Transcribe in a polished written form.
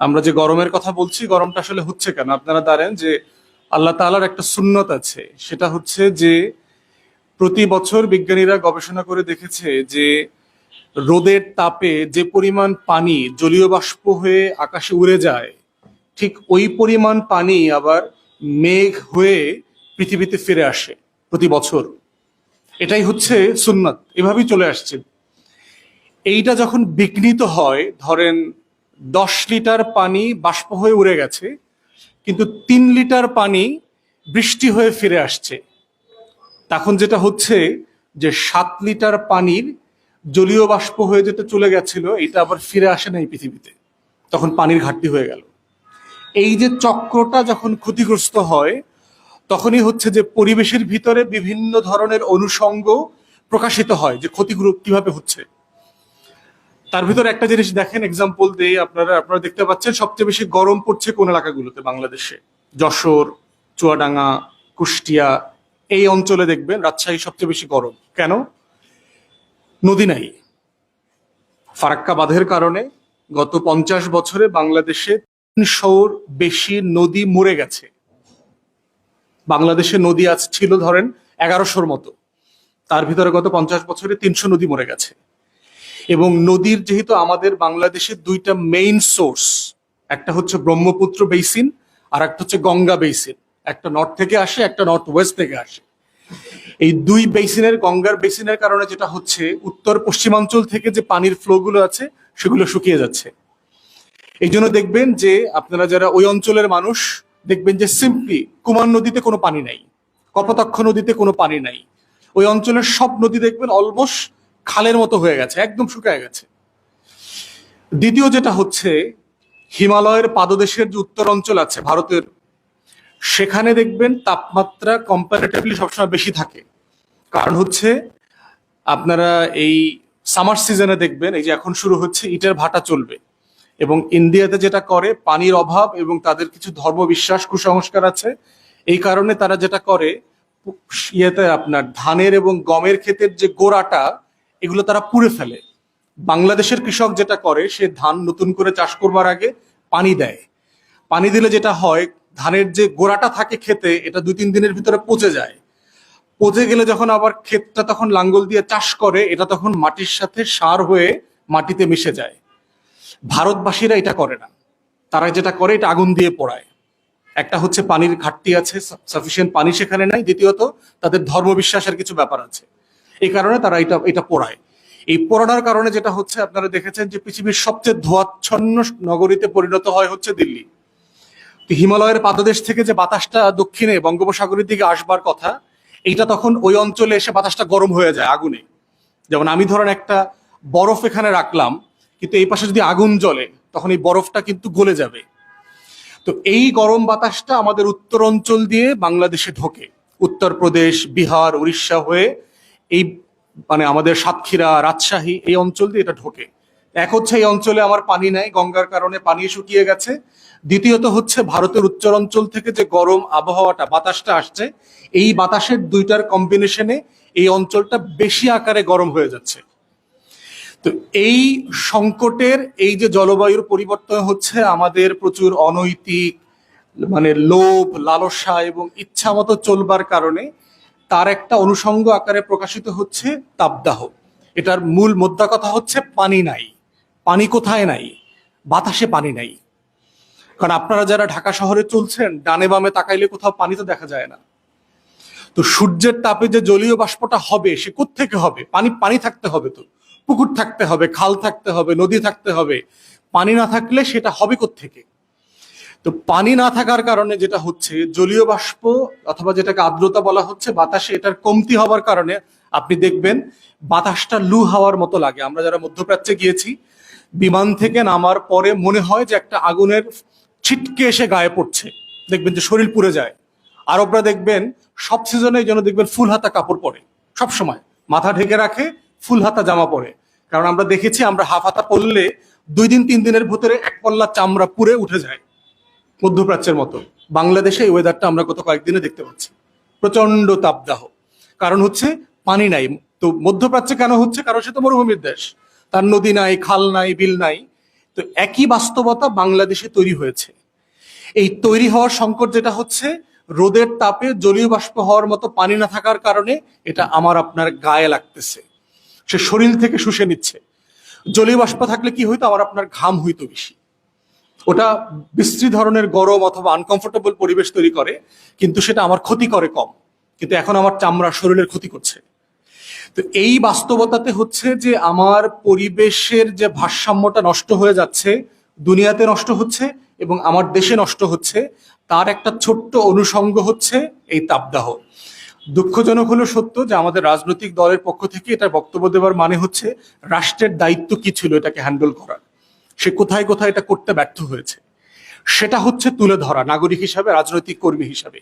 আমরা যে গরমের কথা বলছি, গরমটা আসলে হচ্ছে কেন? আপনারা জানেন যে আল্লাহ তাআলার একটা সুন্নত আছে, সেটা হচ্ছে যে প্রতি বছর বিজ্ঞানীরা গবেষণা করে দেখেছে যে রোদের তাপে যে পরিমাণ পানি জলীয় বাষ্প হয়ে আকাশে উড়ে যায়, ঠিক ওই পরিমাণ পানি আবার মেঘ হয়ে পৃথিবীতে ফিরে আসে প্রতি বছর। এটাই হচ্ছে সুন্নাত, এভাবেই চলে আসছে। এইটা যখন বিঘ্নিত হয়, ধরেন 10 লিটার পানি বাষ্প হয়ে উড়ে গেছে, কিন্তু 3 লিটার পানি বৃষ্টি হয়ে ফিরে আসছে, তখন যেটা হচ্ছে যে 7 লিটার পানির জলীয় বাষ্প হয়ে যেটা চলে গেছিল, এটা আবার ফিরে আসে না এই পৃথিবীতে, তখন পানির ঘাটতি হয়ে গেল। এই যে চক্রটা যখন ক্ষতিগ্রস্ত হয়, তখনই হচ্ছে যে পরিবেশের ভিতরে বিভিন্ন ধরনের অনুষঙ্গ প্রকাশিত হয় যে ক্ষতিগুলো কিভাবে হচ্ছে। তার ভিতরে একটা জিনিস দেখেন, এক্সাম্পল দেই, আপনারা আপনারা দেখতে পাচ্ছেন সবচেয়ে বেশি গরম পড়ছে কোন এলাকাগুলোতে বাংলাদেশে? যশোর, চুয়াডাঙ্গা, কুষ্টিয়া, এই অঞ্চলে দেখবেন। রাজশাহী সবচেয়ে বেশি গরম কেন? নদী নাই। ফারাক্কা বাঁধের কারণে গত 50 বছরে বাংলাদেশে 300-র বেশি নদী মরে গেছে। বাংলাদেশে নদী আজ ছিল ধরেন 1100-র মতো, তার ভিতরে গত 50 বছরে 300 নদী মরে গেছে। এবং নদীর যেহেতু আমাদের বাংলাদেশের দুইটা মেইন সোর্স, একটা হচ্ছে ব্রহ্মপুত্র বেসিন আর একটা হচ্ছে গঙ্গা বেসিন, একটা নর্থ থেকে আসে, একটা নর্থ ওয়েস্ট থেকে আসে। এই দুই বেসিনের, গঙ্গার বেসিনের কারণে যেটা হচ্ছে, উত্তর পশ্চিমাঞ্চল থেকে যে পানির ফ্লো গুলো আছে সেগুলো শুকিয়ে যাচ্ছে। এই জন্য দেখবেন যে আপনারা যারা ওই অঞ্চলের মানুষ, দেখবেন যে সিম্পলি কুমার নদীতে কোনো পানি নাই, কপোতাক্ষ নদীতে কোনো পানি নাই। ওই অঞ্চলের সব নদী দেখবেন অলমোস্ট খালের মতো হয়ে গেছে, একদম শুকায় গেছে। দ্বিতীয় যেটা হচ্ছে, হিমালয়ের পাদদেশের যে উত্তর অঞ্চল আছে ভারতের, সেখানে দেখবেন তাপমাত্রা কম্পারেটিভলি সবসময় বেশি থাকে। কারণ হচ্ছে আপনারা এই সামার সিজনে দেখবেন, এই যে এখন শুরু হচ্ছে, ইটের ভাটা চলবে। এবং ইন্ডিয়াতে যেটা করে, পানির অভাব এবং তাদের কিছু ধর্মবিশ্বাস, কুসংস্কার আছে, এই কারণে তারা যেটা করে, ইয়েতে আপনার ধানের এবং গমের ক্ষেতের যে গোড়াটা, এগুলো তারা পুড়ে ফেলে। বাংলাদেশের কৃষক যেটা করে, সে ধান নতুন করে চাষ করবার আগে পানি দেয়। পানি দিলে যেটা হয়, ধানের যে গোড়াটা থাকে খেতে, এটা 2-3 দিনের ভিতরে পচে যায়। পচে গেলে যখন আবার ক্ষেতটা তখন লাঙ্গল দিয়ে চাষ করে, এটা তখন মাটির সাথে সার হয়ে মাটিতে মিশে যায়। ভারতবাসীরা এটা করে না, তারা যেটা করে, এটা আগুন দিয়ে পোড়ায়। একটা হচ্ছে পানির ঘাটতি আছে, সাফিসিয়েন্ট পানি সেখানে নাই। দ্বিতীয়ত তাদের ধর্মবিশ্বাসের কিছু ব্যাপার আছে, এই কারণে তারা এটা এটা পোড়ায়। এই পোড়ানোর কারণে যেটা হচ্ছে, আপনারা দেখেছেন যে পৃথিবীর সবচেয়ে ধোঁয়াচ্ছন্ন নগরীতে পরিণত হয় হচ্ছে দিল্লি। তো হিমালয়ের পাদদেশ থেকে যে বাতাসটা দক্ষিণে বঙ্গোপসাগরের দিকে আসবার কথা, এইটা তখন ওই অঞ্চলে এসে বাতাসটা গরম হয়ে যায় আগুনে। যেমন আমি ধরেন একটা বরফ এখানে রাখলাম, কিন্তু এই পাশে যদি আগুন জ্বলে, তখন এই বরফটা কিন্তু গলে যাবে। তো এই গরম বাতাসটা আমাদের উত্তর অঞ্চল দিয়ে বাংলাদেশে ঢোকে, উত্তরপ্রদেশ, বিহার, উড়িষ্যা হয়ে এই মানে আমাদের সাতক্ষীরা, রাজশাহী, এই অঞ্চল দিয়ে এটা ঢোকে। এক হচ্ছে এই অঞ্চলে আমার পানি নাই, গঙ্গার কারণে পানি শুকিয়ে গেছে। দ্বিতীয়ত হচ্ছে ভারতের উত্তর অঞ্চল থেকে যে গরম আবহাওয়াটা, বাতাসটা আসছে, এই বাতাসের দুইটার কম্বিনেশনে এই অঞ্চলটা বেশি আকারে গরম হয়ে যাচ্ছে। তো এই সংকটের, এই যে জলবায়ুর পরিবর্তন হচ্ছে, আমাদের প্রচুর অনৈতিক মানে লোভ, লালসা এবং ইচ্ছা মতো চলবার কারণে তার একটা অনুষঙ্গ আকারে প্রকাশিত হচ্ছে তাপদাহ। এটার মূল মোদ্দা কথা হচ্ছে পানি নাই। পানি কোথায় নাই? বাতাসে পানি নাই। কারণ আপনারা যারা ঢাকা শহরে চলছেন, ডানে বামে তাকাইলে কোথাও পানি তো দেখা যায় না। তো সূর্যের তাপে যে জলীয় বাষ্পটা হবে, সে কোত্থেকে হবে? পানি পানি থাকতে হবে, তো পুকুর থাকতে হবে, খাল থাকতে হবে, নদী থাকতে হবে। পানি না থাকলে সেটা হবে কোত্থেকে? তো পানি না থাকার কারণে যেটা হচ্ছে, জলীয় বাষ্প অথবা যেটাকে আর্দ্রতা বলা হচ্ছে বাতাসে, এটার কমতি হওয়ার কারণে আপনি দেখবেন বাতাসটা লু হাওয়ার মতো লাগে। আমরা যারা মধ্যপ্রাচ্যে গিয়েছি, বিমান থেকে নামার পরে মনে হয় যে একটা আগুনের ছিটকে এসে গায়ে পড়ছে, দেখবেন যে শরীর পুড়ে যায়। আরবরা দেখবেন সব সিজনে এই জন্য দেখবেন ফুল হাতা কাপড় পরে, সব সময় মাথা ঢেকে রাখে, ফুল হাতা জামা পরে। কারণ আমরা দেখেছি, আমরা হাফ হাতা পরলে 2-3 দিনের ভিতরে এক পল্লা চামড়া পুড়ে উঠে যায়, মধ্যপ্রাচ্যের মতো। বাংলাদেশে এই ওয়েদারটা আমরা গত কয়েকদিনে দেখতে পাচ্ছি, প্রচন্ড তাপদাহ। কারণ হচ্ছে পানি নাই। তো মধ্যপ্রাচ্যে কেন হচ্ছে? কারণ সে তো মরুভূমির দেশ, তার নদী নাই, খাল নাই, বিল নাই। তো একই বাস্তবতা বাংলাদেশে তৈরি হয়েছে। এই তৈরি হওয়ার সংকট যেটা হচ্ছে, রোদের তাপে জলীয় বাষ্প হওয়ার মতো পানি না থাকার কারণে এটা আমার আপনার গায়ে লাগতেছে, সে শরীর থেকে শুষে নিচ্ছে। জলীয় বাষ্প থাকলে কি হইতো, আমার আপনার ঘাম হইতো বেশি, ওটা বিশ্রী ধরনের গরম অথবা আনকমফোর্টেবল পরিবেশ তৈরি করে, কিন্তু সেটা আমার ক্ষতি করে কম, কিন্তু এখন আমার চামড়া শরীরের ক্ষতি করছে। তো এই বাস্তবতাতে হচ্ছে যে আমার পরিবেশের যে ভারসাম্যটা নষ্ট হয়ে যাচ্ছে, দুনিয়াতে নষ্ট হচ্ছে এবং আমার দেশে নষ্ট হচ্ছে, তার একটা ছোট্ট অনুষঙ্গ হচ্ছে এই তাপদাহ। দুঃখজনক হলো সত্য যে আমাদের রাজনৈতিক দলের পক্ষ থেকে এটা বক্তব্য দেওয়ার মানে হচ্ছে রাষ্ট্রের দায়িত্ব কি ছিল এটাকে হ্যান্ডেল করার, সে কোথায় কোথায় এটা করতে ব্যর্থ হয়েছে, সেটা হচ্ছে তুলে ধরা নাগরিক হিসাবে, রাজনৈতিক কর্মী হিসাবে।